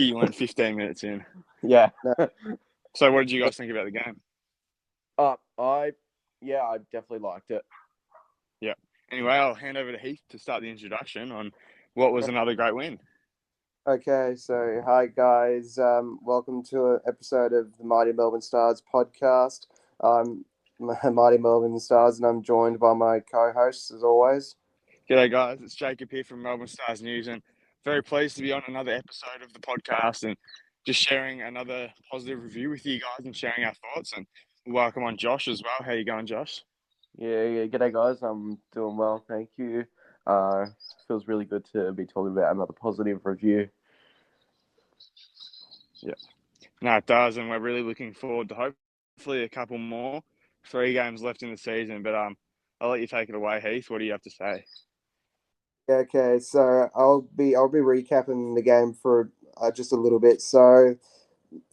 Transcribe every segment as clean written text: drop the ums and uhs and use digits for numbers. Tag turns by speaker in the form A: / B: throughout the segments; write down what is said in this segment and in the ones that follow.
A: lucky you went 15 minutes in.
B: Yeah.
A: So what did you guys think about the game?
B: I definitely liked it.
A: Yeah. Anyway, I'll hand over to Heath to start the introduction on what was another great win.
C: Okay, so hi guys, welcome to an episode of the Mighty Melbourne Stars podcast. I'm Mighty Melbourne Stars, and I'm joined by my co-hosts as always.
A: G'day guys, it's Jacob here from Melbourne Stars News, and very pleased to be on another episode of the podcast and just sharing another positive review with you guys and sharing our thoughts. And welcome on Josh as well. How you going, Josh?
B: Yeah. G'day, guys. I'm doing well, thank you. Feels really good to be talking about another positive review.
A: Yeah. No, it does, and we're really looking forward to hopefully a couple more. 3 games left in the season, but I'll let you take it away, Heath. What do you have to say?
C: Okay, so I'll be recapping the game for just a little bit. So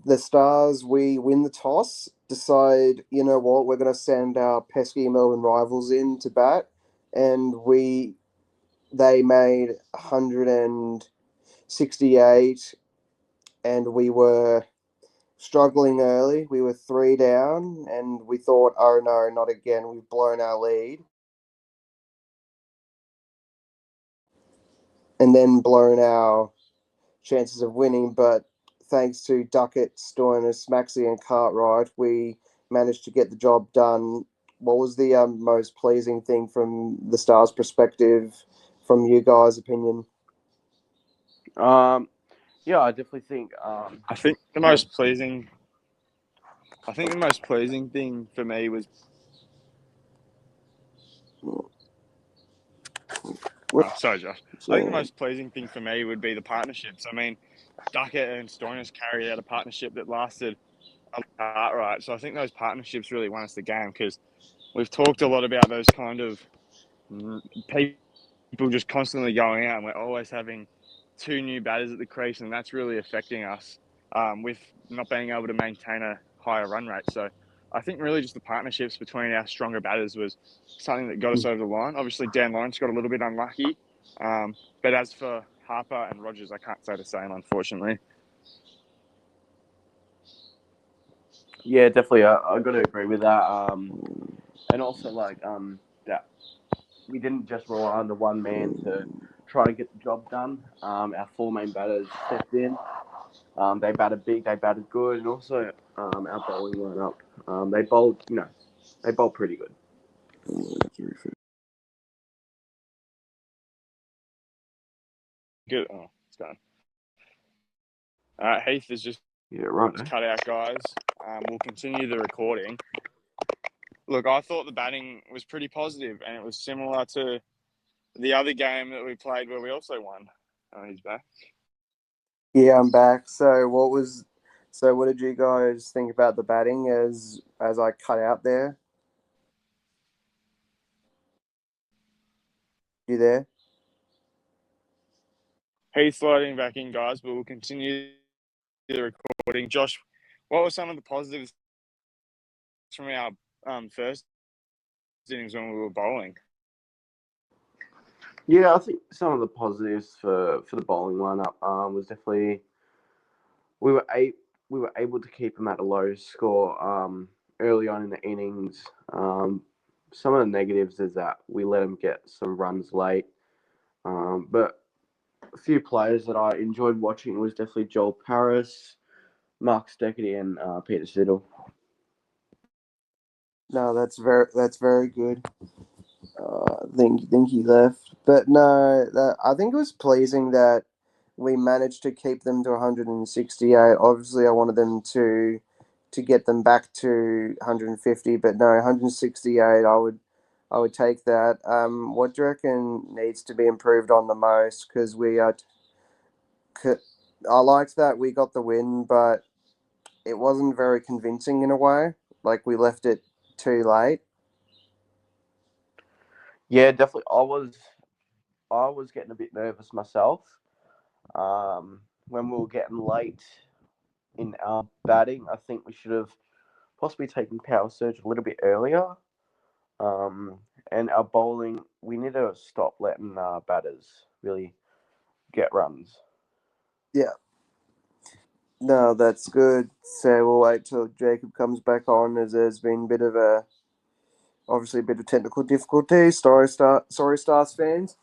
C: the Stars, we win the toss, decide, you know what, we're going to send our pesky Melbourne rivals in to bat, and they made 168, and we were struggling early. We were 3 down, and we thought, oh no, not again. We've blown our lead. And then blown our chances of winning. But thanks to Duckett, Stoinis, Maxi, and Cartwright, we managed to get the job done. What was the most pleasing thing from the Stars' perspective, from you guys' opinion?
B: I definitely think.
A: I think the most pleasing thing for me was. Sorry, Josh. I think the most pleasing thing for me would be the partnerships. I mean, Duckett and Stoinis carried out a partnership that lasted a Cartwright. So I think those partnerships really won us the game, because we've talked a lot about those kind of people just constantly going out, and we're always having 2 new batters at the crease, and that's really affecting us with not being able to maintain a higher run rate. So I think really just the partnerships between our stronger batters was something that got us over the line. Obviously, Dan Lawrence got a little bit unlucky, but as for Harper and Rogers, I can't say the same, unfortunately.
B: Yeah, definitely. I got to agree with that. And also that we didn't just rely on the one man to try to get the job done. Our 4 main batters stepped in. They batted big, they batted good, and also our bowling lineup. They bowled pretty good.
A: Good. Oh, it's gone. Heath is just cut out, guys. We'll continue the recording. Look, I thought the batting was pretty positive, and it was similar to the other game that we played where we also won. Oh, he's back.
C: Yeah, I'm back. So what did you guys think about the batting as I cut out there? You there?
A: He's sliding back in, guys, but we'll continue the recording. Josh, what were some of the positives from our first innings when we were bowling?
B: Yeah, I think some of the positives for the bowling lineup was definitely we were able to keep them at a low score early on in the innings. Some of the negatives is that we let them get some runs late, but a few players that I enjoyed watching was definitely Joel Paris, Mark Steckity, and Peter Siddle.
C: No, that's very good. I think he left, but no, I think it was pleasing that we managed to keep them to 168. Obviously, I wanted them to get them back to 150, but no, 168. I would take that. What do you reckon needs to be improved on the most? Because I liked that we got the win, but it wasn't very convincing in a way. Like, we left it too late.
B: Yeah, definitely. I was getting a bit nervous myself when we were getting late in our batting. I think we should have possibly taken power surge a little bit earlier. And our bowling, we need to stop letting batters really get runs.
C: Yeah. No, that's good. So we'll wait till Jacob comes back on, as there's been a bit of obviously a bit of technical difficulty. Sorry, Stars fans.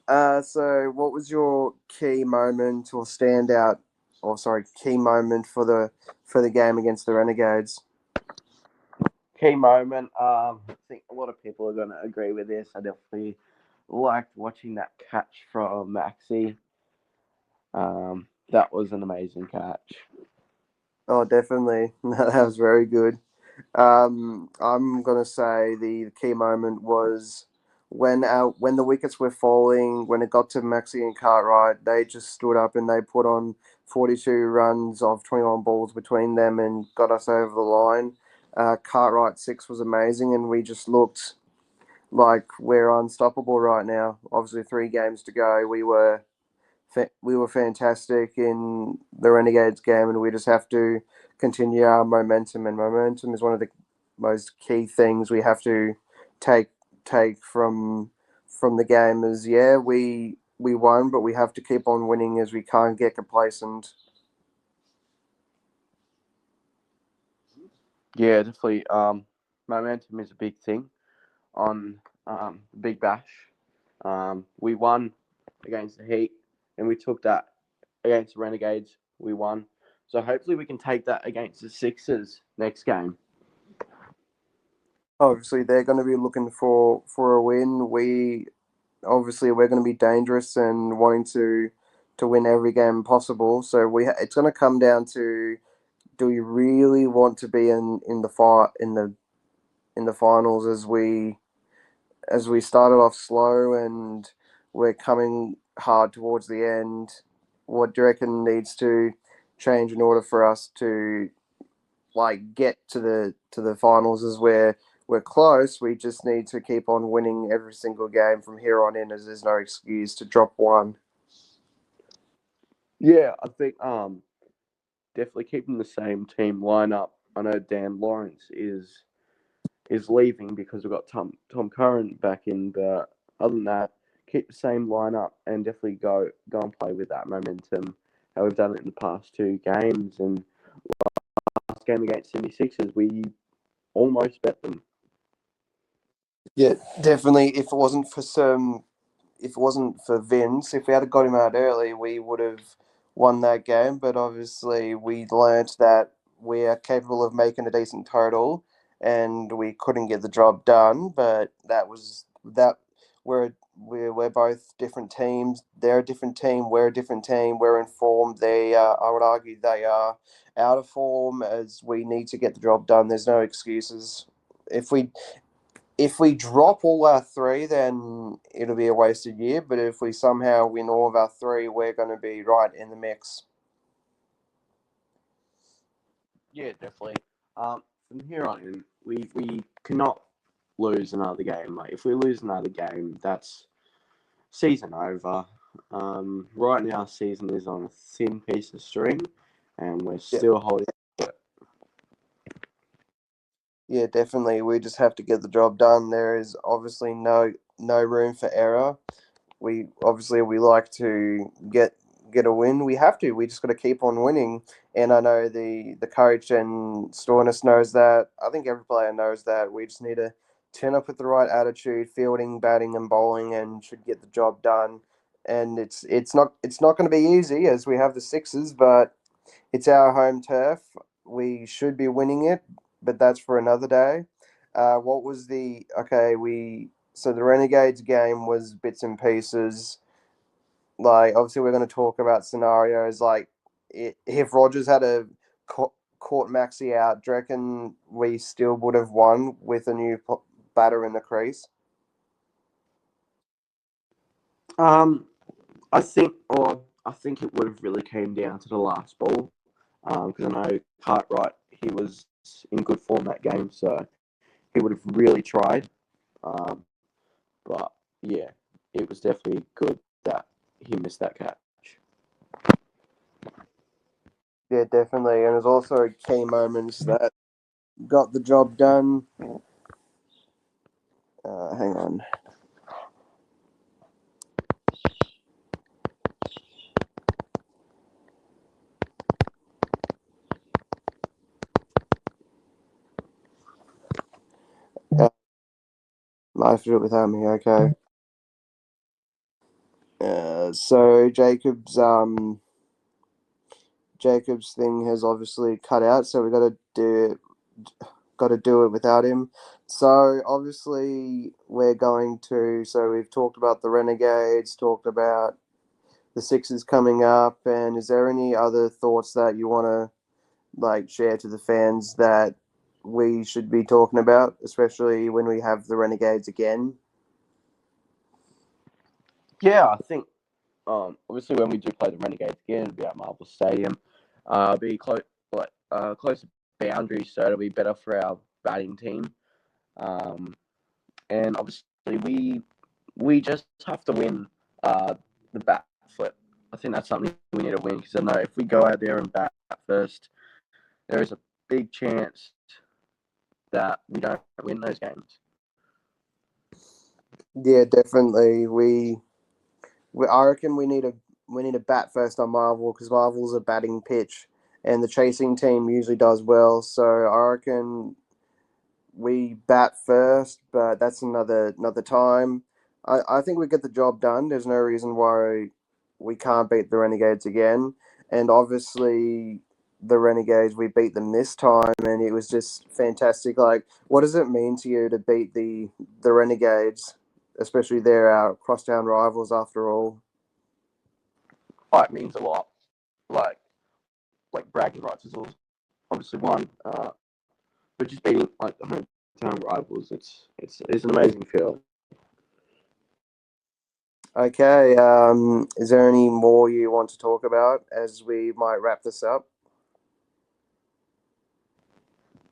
C: So what was your key moment or standout, or sorry, key moment for the game against the Renegades?
B: Key moment. I think a lot of people are going to agree with this. I definitely liked watching that catch from Maxi. That was an amazing catch.
C: Oh, definitely. That was very good. I'm gonna say the key moment was when the wickets were falling, when it got to Maxi and Cartwright, they just stood up and they put on 42 runs of 21 balls between them and got us over the line. Cartwright 6 was amazing, and we just looked like we're unstoppable right now. Obviously, 3 games to go. We were fantastic in the Renegades game, and we just have to continue our momentum. And momentum is one of the most key things we have to take from the game. Is we won, but we have to keep on winning, as we can't get complacent.
B: Yeah, definitely. Momentum is a big thing on Big Bash. We won against the Heat, and we took that against the Renegades. We won. So hopefully we can take that against the Sixers next game.
C: Obviously, they're going to be looking for a win. We're going to be dangerous and wanting to win every game possible. So it's going to come down to, do we really want to be in the fight in the finals, as we started off slow and we're coming hard towards the end? What do you reckon needs to change in order for us to get to the finals? As we're close, we just need to keep on winning every single game from here on in, as there's no excuse to drop one.
B: Yeah, I think definitely keeping the same team lineup. I know Dan Lawrence is leaving because we've got Tom Curran back in, but other than that, keep the same lineup and definitely go and play with that momentum. How we've done it in the past 2 games, and last game against 76ers, we almost bet them.
C: Yeah, definitely. If it wasn't for Vince, if we had got him out early, we would have won that game. But obviously, we learnt that we are capable of making a decent total, and we couldn't get the job done. But that was that. We're both different teams. They're a different team. We're a different team. We're in form. I would argue they are out of form, as we need to get the job done. There's no excuses. If we if we drop all our 3, then it'll be a wasted year. But if we somehow win all of our 3, we're going to be right in the mix.
B: Yeah, definitely. From here on in, we cannot lose another game. Like, if we lose another game, that's season over. Right now, season is on a thin piece of string, and we're
C: Yeah,
B: still holding it.
C: yeah, definitely. We just have to get the job done. There is obviously no room for error. We like to get a win. We have to. We just got to keep on winning. And I know the coach and Stornis knows that. I think every player knows that. We just need to turn up with the right attitude, fielding, batting, and bowling, and should get the job done. And it's not going to be easy, as we have the Sixers, but it's our home turf. We should be winning it, but that's for another day. What was the okay? So the Renegades game was bits and pieces. Like, obviously, we're going to talk about scenarios like, if Rogers had caught Maxi out, do you reckon we still would have won with a new batter in the crease?
B: Um, I think it would have really came down to the last ball, because I know Cartwright, he was in good form that game, so he would have really tried. Um, but yeah, it was definitely good that he missed that catch.
C: Yeah, definitely. And there's also key moments that got the job done. Hang on. I have to do it without me. Okay. So Jacob's thing has obviously cut out, so we got to do it without him. So obviously we're going to. So we've talked about the Renegades, talked about the Sixers coming up, and is there any other thoughts that you want to share to the fans that we should be talking about, especially when we have the Renegades again?
B: Yeah, I think obviously when we do play the Renegades again, it'll be at Marvel Stadium. Be close boundaries, so it'll be better for our batting team. And obviously we just have to win the bat flip. I think that's something we need to win, because I know if we go out there and bat first, there is a big chance that we don't win those games.
C: Yeah, definitely. I reckon we need a bat first on Marvel, because Marvel's a batting pitch, and the chasing team usually does well. So I reckon we bat first, but that's another time. I think we get the job done. There's no reason why we can't beat the Renegades again. And obviously, the Renegades, we beat them this time, and it was just fantastic. Like, what does it mean to you to beat the Renegades, especially they're our crosstown rivals after all?
B: Oh, it means a lot. Like bragging rights is obviously one, but just beating the hometown rivals, it's an amazing feeling.
C: Okay, is there any more you want to talk about as we might wrap this up?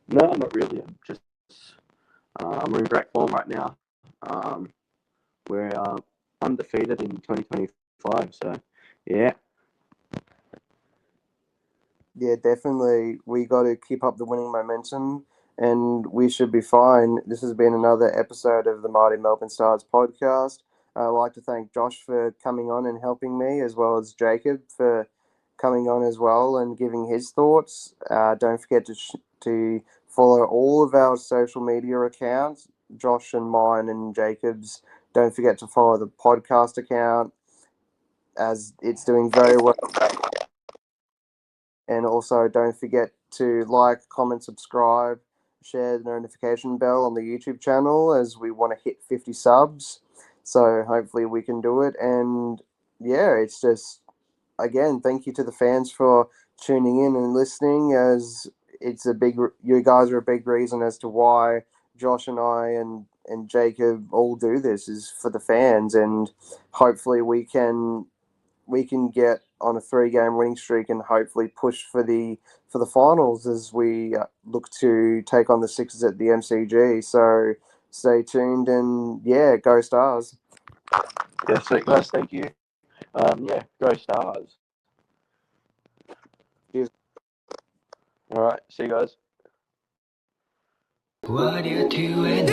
B: No, not really. We're in great form right now. We're undefeated in 2025, so yeah.
C: Yeah, definitely. We got to keep up the winning momentum, and we should be fine. This has been another episode of the Mighty Melbourne Stars podcast. I'd like to thank Josh for coming on and helping me, as well as Jacob for coming on as well and giving his thoughts. Don't forget to follow all of our social media accounts, Josh and mine and Jacob's. Don't forget to follow the podcast account, as it's doing very well. And also, don't forget to like, comment, subscribe, share the notification bell on the YouTube channel, as we want to hit 50 subs. So hopefully we can do it. And yeah, it's just, again, thank you to the fans for tuning in and listening, as you guys are a big reason as to why Josh and I and Jacob all do this, is for the fans. And hopefully we can get on a 3-game winning streak and hopefully push for the finals, as we look to take on the Sixers at the MCG. So stay tuned, and yeah, go Stars.
B: Yeah, sweet guys, thank you. Yeah, go Stars.
C: Cheers.
B: All right, see you guys.
D: What you doing?